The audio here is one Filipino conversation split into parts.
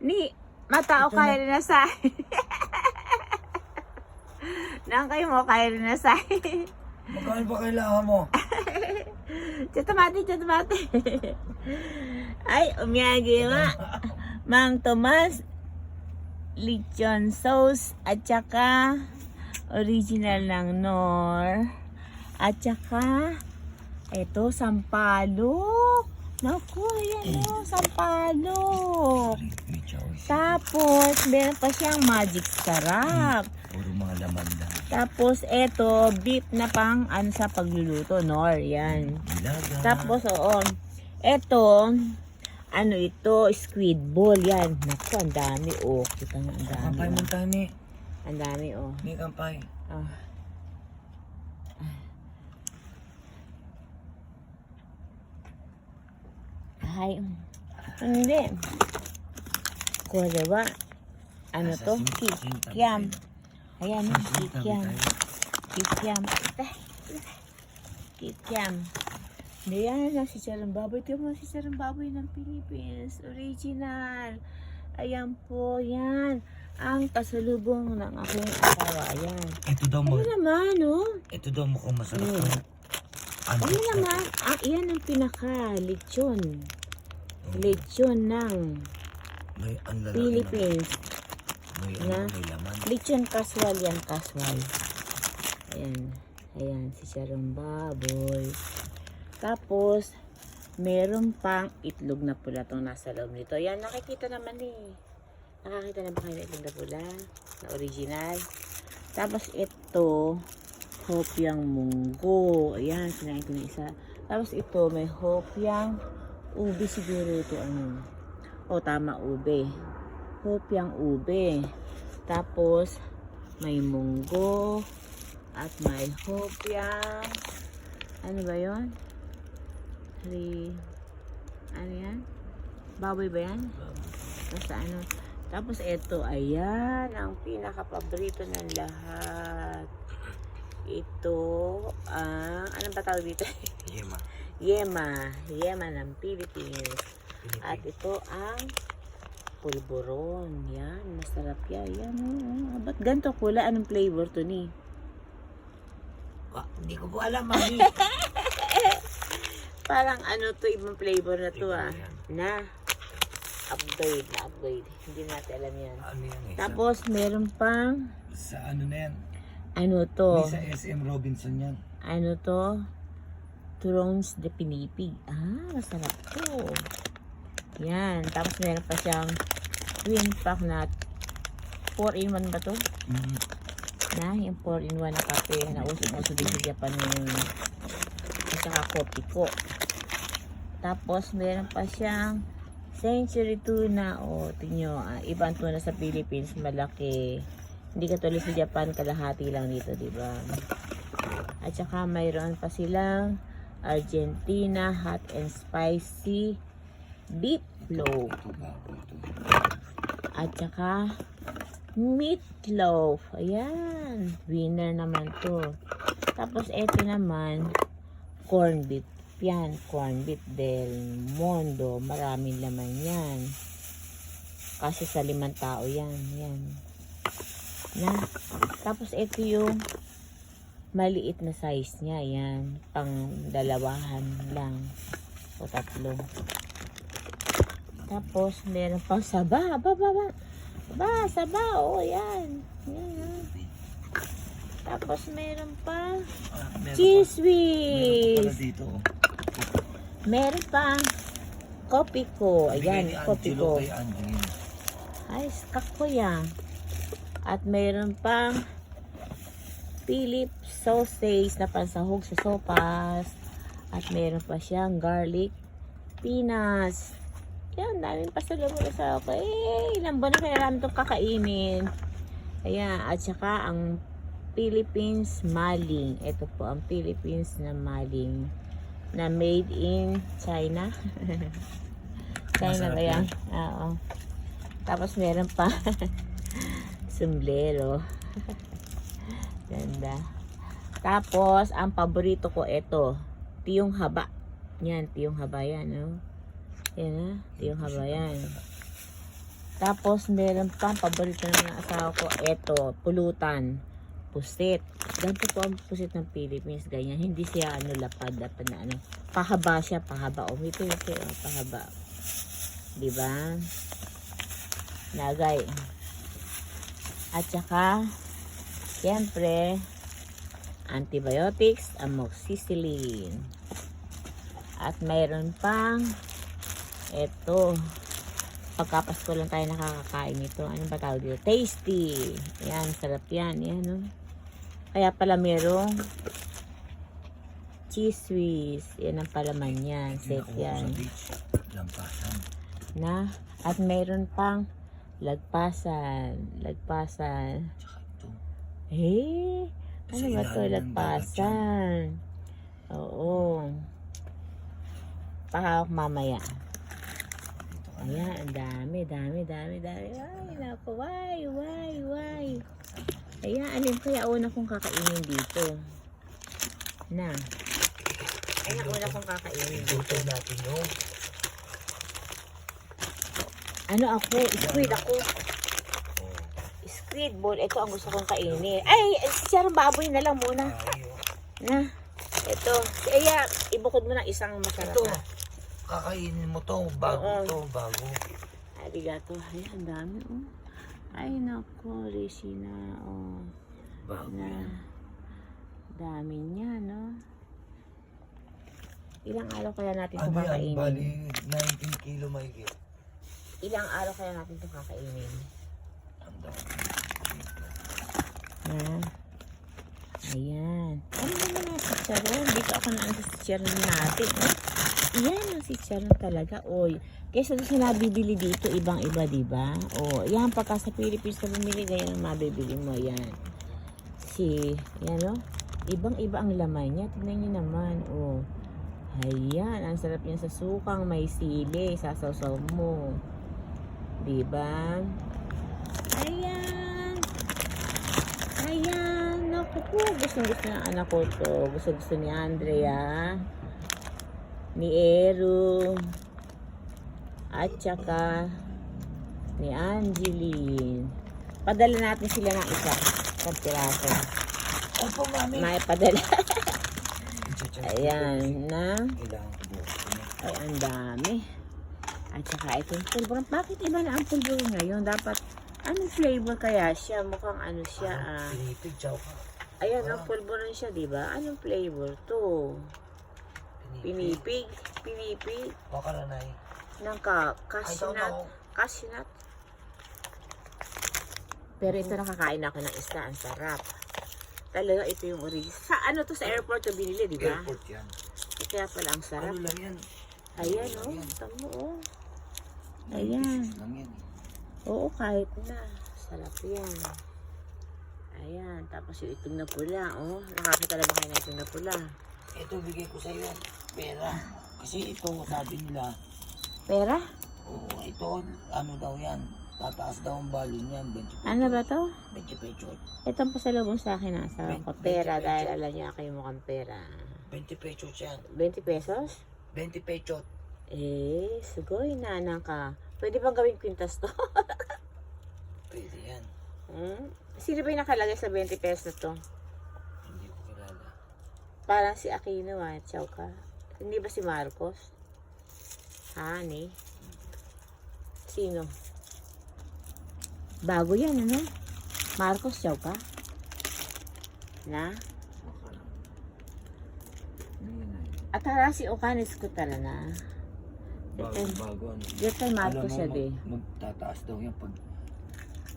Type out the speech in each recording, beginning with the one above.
Ni, matao Ito kaya rin na sa. Nang kayo mo kaya rin na sa. Magkano ba kailangan mo? Chatamati. Ay, umiyagi ma. Mang Tomas, lechon sauce, at saka original ng Nor. At saka, eto, sampalok. Naku, ayan o, sampalok. Tapos, meron pa siyang magic sarap. Puro mga laman lang. Tapos, eto, beef na pang ano sa pagluluto, Nor, yan. Ilaga. Tapos, oo, eto, ano ito, squid ball, yan. Naku, ang dami, oh. Kita nga, ang dami. Kampay mo tayo ni. Ang dami, oh. Ni kampay. Ah. Ay, hindi. Kuha diba? Ano to? Kikiam. Ayan, kikiam. Kikiam. Kikiam. Hindi yan lang si Charang Baboy. Ito mo si Charang Baboy ng Philippines. Original. Ayan po, yan. Ang pasalubong ng aking asawa. Ayan. Ito daw mo. Ano naman, oh? Ito daw mukhang masarap to. Ano naman? Ah, yan ang pinaka-lechon. Lechon ng May ang lalaki Philippines. May Na? may laman. Lechon casual yan, casual. Ayan. Ayan, si Charong Baboy. Tapos, meron pang itlog na pula itong nasa loob nito. Ayan, nakikita naman eh. Nakakita na ba kayo ng itlog na pula? Na original. Tapos ito, hopyang munggo. Ayan, sinayin ko na isa. Tapos ito, may hopyang ube siguro ito ano. O tama, ube. Hopyang ube. Tapos may munggo at may hopyang ano ba 'yon? Ano yan? Baboy ba yan? Basta ano. Tapos ito, ayan ang pinaka-paborito ng lahat. Ito ano ba tawag dito? Yema ng Philippines. At ito ang pulburon. Yan, masarap yan. Yan, ba't ganito kulay? Anong flavor to ni? Hindi ko po alam, mami. Parang ano to, ibang flavor na to Flavor yan. Na upgrade. Hindi natin alam yan. Ano yan eh? Tapos meron pang Sa ano na yan? ano to? Sa SM Robinson yan. Ano to? Thrones de Pinipig. Masarap to. Yan. Tapos meron pa siyang twin pack na 4-in-1 ba to? Na, yung 4-in-1 na kape na uso din sa Japan yung at saka kopi ko. Tapos meron pa siyang century tuna. O, tingnan nyo, ibang tuna sa Philippines, malaki. Hindi katulad sa Japan, kalahati lang dito, diba? At saka mayroon pa silang Argentina hot and spicy beef loaf. At saka meatloaf. Ayan. Winner naman to. Tapos ito naman corn beef. Yan. Corn beef del Mondo. Maraming laman yan. Kasi sa 5 tao yan. Yan. Na. Tapos ito yung maliit na size niya. Yan. Pang 2 lang. O 3. Tapos meron pang saba. Saba. O yan. Yan. Tapos meron pa cheese whiz. Meron dito. Meron pa kopi ko. Ayan, kopi ko. Kay Angeline. Ay, kakuya. At meron pang Philip sausage na pansahog sa sopas. At meron pa siyang garlic peanuts. Yan, daming pasalubong sa ako. Ilang buwan na kaya namin itong kakainin. Ayan, at saka ang Philippines maling. Ito po ang Philippines na maling na made in China. China ba yan? Oo. Tapos meron pa sombrero. Ganda. Tapos, ang paborito ko ito, tiyong haba. Yan, tiyong haba yan, no? Yan, ha? Tiyong haba yan. Tapos, meron pang paborito ng asawa ko. Ito, pulutan. Pusit. Ganito po ang pusit ng Philippines. Ganyan. Hindi siya lapad na ano. Pahaba siya, pahaba. O, ito, pahaba. Diba? Lagay. At saka, siyempre, antibiotics, amoxicillin. At mayroon pang, ito, pagkapasko lang tayo nakakakain nito. Ano ba tawag dito? Tasty. Yan, sarap yan. Yan, no? Kaya pala merong cheese whiz. Yan ang palaman yan. Safe yan. Lampasan. Na, at mayroon pang lagpasan. Lagpasan. Tsaka ito. Eh, ano Sa ba to? ilalim ng Lagpasan. Oo. Pahawak mamaya. Dito ka na. Ayan, ang dami. Ay, naku, why? Ayan, alin kaya una kong kakainin dito? Na. Ay, ang una kong kakainin dito. Dito natin yung Ano ako? Squid ako. Squid ball. Ito ang gusto kong kainin. Ay, siyang baboy na lang muna. tayo. Na. Ito. Kaya, ibukod mo ng isang masarap Ito. na. Kakainin mo to. Bago Oo. to. Bago. Arigato. Ay, ang dami. Oh. Ay, nako. Regina. Oh. Bago Na. yan. Dami niya, no? Ilang araw kaya natin ito Ano yan? kakainin? Bali 19 kilo mahigit. Ilang araw kaya natin ito kakainin? Ang dami. Na. Ayan. Ano naman ang chicharon? Dito ako na ang chicharon natin. Eh? Yan ang chicharon talaga. Oy. Kesa doon sa nabibili dito, ibang-iba, diba? O, yan, pagka sa Philippines na bumili, ganyan ang mabibili mo. Yan. Yan, no? Ibang-iba ang laman niya. Tingnan niyo naman. O. Ayan. Ang sarap niya sa sukang may sili. Sasaw-saw mo. Diba? Ayan. Ayan. Naku po. Gusto-gusto ng anak ko to. Gusto-gusto ni Andrea. Ni Eru. At saka ni Angeline. Padala natin sila ng isa. Pagpiraso. Opo, mami. May padala. I-check. Ayan na. Kailangan ko bukas. Ay, ang dami. At saka itong pulburo. Bakit iba na ang pulburo ngayon? Dapat, anong flavor kaya siya? Mukhang ano siya, Pinipig, chow ka. Ayan, ang pulburo siya, diba? Anong flavor to? Pinipig. Pinipig. Pakaranay. Ng I cashew don't nut. know. Cashew nut. Pero ito nakakain ako ng isda. Ang sarap. Talaga ito yung original. Sa ano to? Sa airport to binili, diba? Airport yan. Kaya pala ang sarap. Ano lang yan? Ayan, Ano oh. lang yan? Tamo, oh. 96 Ayan. lang yan. Oo, kahit na. Sarap yan. Ayan. Tapos yung itong na pula, oh. Nakakita na ba kayo na itong na pula? Ito, bigay ko sa'yo. Pera. Kasi ito, sabi nila, Pera? oo, ito, ano daw yan, tataas daw ang value niyan, 20 Ano ba to? 20 pesos. Itong pasalubong sa akin, nasa ko. 20 Pera, pesos. dahil alam niya kayo mukhang pera. 20 pesos yan. 20 pesos? 20 pesos. Eh, sugoy, nanang ka. Pwede bang gawing kwintas to? Pwede yan. Hmm? Sino ba yung nakalagay sa 20 pesos na to? Hindi ko kilala. Parang si Aquino, Chow ka. Hindi ba si Marcos? Hani? Sino? Bago yan, ano? Marcos, Chow ka? Na? At hara si Ocanes ko tala na. Bago, ano. Dito kay Marcos siya, Alam mo, di. magtataas daw yan pag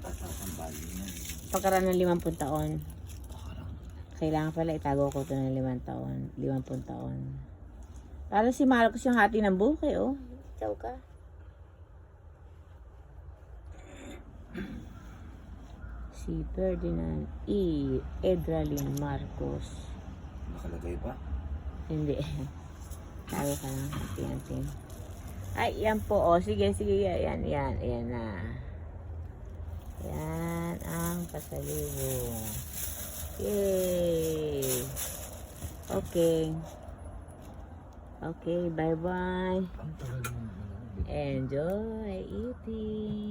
tataas ang value niyan. Pagkaraan ng 50 taon. Pakarang. Kailangan pala itago ko ito ng 5 taon. 50 taon. Para si Marcos yung hati ng buke, oh. Chow ka. Si Ferdinand E. Edralin Marcos. Nakalagay ba? Hindi. Tayo ka lang. Tingnan. Ay, yan po. Oh, sige. Yan na. Yan ang pasalubong. Yay! Okay. Okay, bye-bye. Ang tagal mo. Enjoy eating.